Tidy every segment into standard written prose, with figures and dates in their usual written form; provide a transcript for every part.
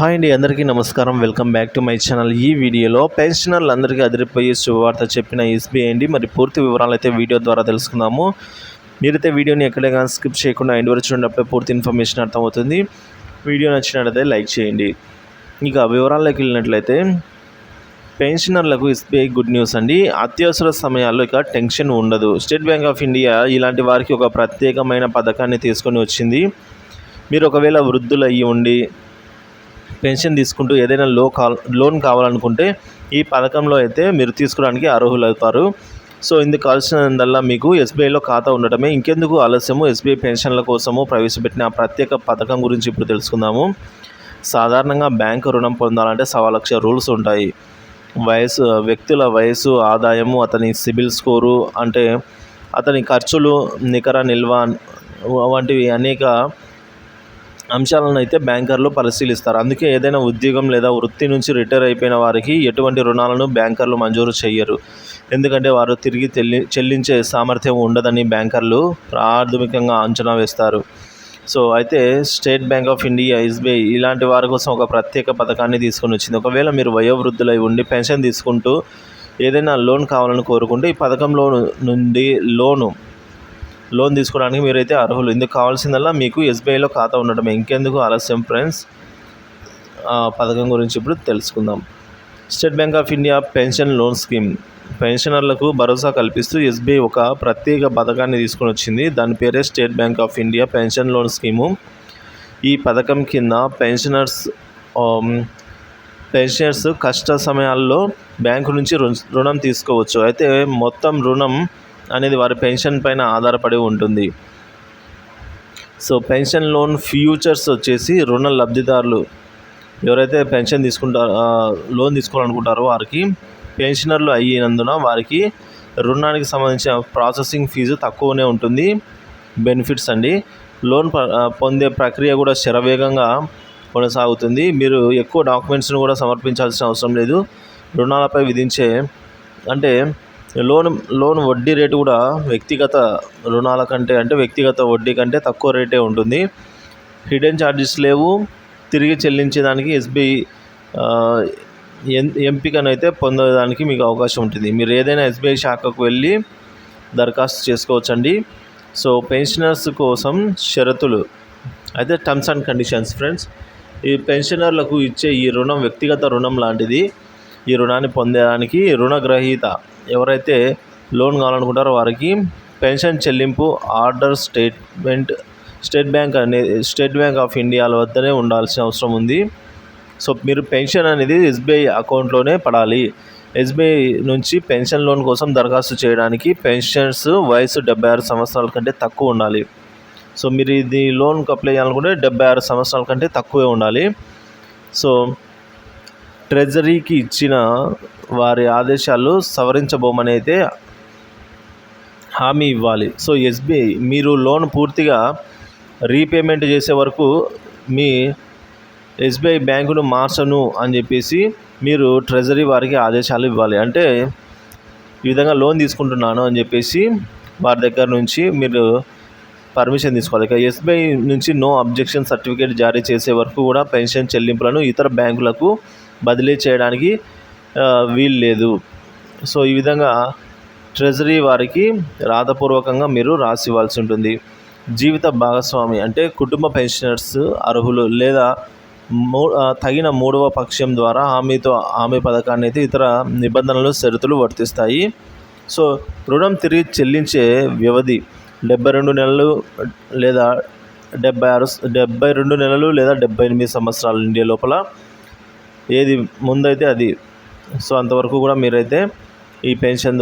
Hi అండి, అందరికీ నమస్కారం. Welcome back to my channel. ఈ వీడియోలో పెన్షనర్లందరికీ అదిరిపోయే శుభవార్త చెప్పిన ఎస్బీఐ అండి. మరి పూర్తి వివరాలు అయితే వీడియో ద్వారా తెలుసుకుందాము. మీరైతే వీడియోని ఎక్కడే కానీ స్కిప్ చేయకుండా ఎండ్ వరకు చూడటప్పుడే పూర్తి ఇన్ఫర్మేషన్ అర్థమవుతుంది. వీడియో నచ్చినట్లయితే లైక్ చేయండి. ఇక వివరాల్లోకి వెళ్ళినట్లయితే పెన్షనర్లకు ఎస్బీఐ గుడ్ న్యూస్ అండి. అత్యవసర సమయాల్లో ఇక టెన్షన్ ఉండదు. స్టేట్ బ్యాంక్ ఆఫ్ ఇండియా ఇలాంటి వారికి ఒక ప్రత్యేకమైన పథకాన్ని తీసుకొని వచ్చింది. మీరు ఒకవేళ వృద్ధులు అయ్యి ఉండి పెన్షన్ తీసుకుంటూ ఏదైనా లోన్ కావాలనుకుంటే ఈ పథకంలో అయితే మీరు తీసుకోవడానికి అర్హులవుతారు. సో ఇందుకు కావాల్సిందల్లా మీకు ఎస్బీఐలో ఖాతా ఉండటమే. ఇంకెందుకు ఆలస్యము, ఎస్బీఐ పెన్షన్ల కోసము ప్రవేశపెట్టిన ఆ ప్రత్యేక పథకం గురించి ఇప్పుడు తెలుసుకుందాము. సాధారణంగా బ్యాంకు రుణం పొందాలంటే 1,00,000 రూల్స్ ఉంటాయి. వ్యక్తుల వయసు, ఆదాయము, అతని సిబిల్ స్కోరు, అంటే అతని ఖర్చులు, నికర నిల్వ వంటివి అనేక అంశాలను అయితే బ్యాంకర్లు పరిశీలిస్తారు. అందుకే ఏదైనా ఉద్యోగం లేదా వృత్తి నుంచి రిటైర్ అయిపోయిన వారికి ఎటువంటి రుణాలను బ్యాంకర్లు మంజూరు చేయరు. ఎందుకంటే వారు తిరిగి చెల్లించే సామర్థ్యం ఉండదని బ్యాంకర్లు ప్రాథమికంగా అంచనా వేస్తారు. సో అయితే state bank of India SBI ఇలాంటి వారి కోసం ఒక ప్రత్యేక పథకాన్ని తీసుకొని వచ్చింది. ఒకవేళ మీరు వయోవృద్ధులై ఉండి పెన్షన్ తీసుకుంటూ ఏదైనా లోన్ కావాలని కోరుకుంటే ఈ పథకంలో నుండి లోన్ తీసుకోవడానికి మీరైతే అర్హులు. ఇందుకు కావాల్సిందల్లా మీకు ఎస్బీఐలో ఖాతా ఉండటమే. ఇంకెందుకు ఆలస్యం ఫ్రెండ్స్, పథకం గురించి ఇప్పుడు తెలుసుకుందాం. State bank of India pension loan scheme పెన్షనర్లకు భరోసా కల్పిస్తూ ఎస్బీఐ ఒక ప్రత్యేక పథకాన్ని తీసుకొని వచ్చింది. దాని పేరే state bank of India pension loan scheme. ఈ పథకం కింద పెన్షనర్స్ కష్ట సమయాల్లో బ్యాంకు నుంచి రుణం తీసుకోవచ్చు. అయితే మొత్తం రుణం అనేది వారి పెన్షన్ పైన ఆధారపడి ఉంటుంది. సో పెన్షన్ లోన్ ఫ్యూచర్స్ వచ్చేసి రుణ లబ్ధిదారులు ఎవరైతే పెన్షన్ లోన్ తీసుకోవాలనుకుంటారో వారికి పెన్షనర్లు అయినందున వారికి రుణానికి సంబంధించిన ప్రాసెసింగ్ ఫీజు తక్కువనే ఉంటుంది. బెనిఫిట్స్ అండి, లోన్ పొందే ప్రక్రియ కూడా శరవేగంగా కొనసాగుతుంది. మీరు ఎక్కువ డాక్యుమెంట్స్ను కూడా సమర్పించాల్సిన అవసరం లేదు. రుణాలపై విధించే లోన్ వడ్డీ రేటు కూడా వ్యక్తిగత రుణాల కంటే వ్యక్తిగత వడ్డీ కంటే తక్కువ రేటే ఉంటుంది. హిడెన్ ఛార్జెస్ లేవు. తిరిగి చెల్లించేదానికి ఎస్బీఐ ఎంపికను అయితే పొందడానికి మీకు అవకాశం ఉంటుంది. మీరు ఏదైనా ఎస్బీఐ శాఖకు వెళ్ళి దరఖాస్తు చేసుకోవచ్చండి. సో పెన్షనర్స్ కోసం షరతులు అయితే టర్మ్స్ అండ్ కండిషన్స్ ఫ్రెండ్స్. ఈ పెన్షనర్లకు ఇచ్చే ఈ రుణం వ్యక్తిగత రుణం లాంటిది. ఈ రుణాన్ని పొందడానికి రుణగ్రహీత ఎవరైతే లోన్ కావాలనుకుంటారో వారికి పెన్షన్ చెల్లింపు order state bank of India వద్దనే ఉండాల్సిన అవసరం ఉంది. సో మీరు పెన్షన్ అనేది ఎస్బీఐ అకౌంట్లోనే పడాలి. ఎస్బీఐ నుంచి పెన్షన్ లోన్ కోసం దరఖాస్తు చేయడానికి పెన్షనర్స్ వయసు 76 సంవత్సరాల కంటే తక్కువ ఉండాలి. సో మీరు ఇది లోన్కి అప్లై చేయాలనుకుంటే 76 సంవత్సరాల కంటే తక్కువే ఉండాలి. సో ట్రెజరీకి ఇచ్చిన వారి ఆదేశాలు సవరించబోమని అయితే హామీ ఇవ్వాలి. సో ఎస్బీఐ మీరు లోన్ పూర్తిగా రీపేమెంట్ చేసే వరకు మీ ఎస్బీఐ బ్యాంకును మార్చను అని చెప్పేసి మీరు ట్రెజరీ వారికి ఆదేశాలు ఇవ్వాలి. అంటే ఈ విధంగా లోన్ తీసుకుంటున్నాను అని చెప్పేసి వారి దగ్గర నుంచి మీరు పర్మిషన్ తీసుకోవాలి. ఇక ఎస్బీఐ నుంచి నో అబ్జెక్షన్ సర్టిఫికేట్ జారీ చేసే వరకు కూడా పెన్షన్ చెల్లింపులను ఇతర బ్యాంకులకు బదిలీ చేయడానికి వీలు లేదు. సో ఈ విధంగా ట్రెజరీ వారికి రాతపూర్వకంగా మీరు రాసి ఇవ్వాల్సి ఉంటుంది. జీవిత భాగస్వామి అంటే కుటుంబ పెన్షనర్స్ అర్హులు లేదా తగిన మూడవ పక్షం ద్వారా హామీ పథకాన్ని అయితే ఇతర నిబంధనలు, షరతులు వర్తిస్తాయి. సో రుణం తిరిగి చెల్లించే వ్యవధి 72 నెలలు లేదా 72 నెలలు లేదా 78 సంవత్సరాల ఇండియా లోపల ఏది ముందైతే అది. సో అంతవరకు కూడా మీరైతే ఈ పెన్షన్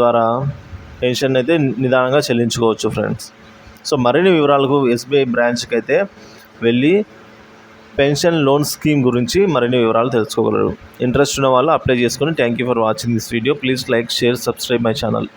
అయితే నిదానంగా చెల్లించుకోవచ్చు ఫ్రెండ్స్. సో మరిన్ని వివరాలకు ఎస్బీఐ బ్రాంచ్కి అయితే వెళ్ళి పెన్షన్ లోన్ స్కీమ్ గురించి మరిన్ని వివరాలు తెలుసుకోగలరు. ఇంట్రెస్ట్ ఉన్న వాళ్ళు అప్లై చేసుకొని. Thank you for watching this video. Please like, share, subscribe my channel.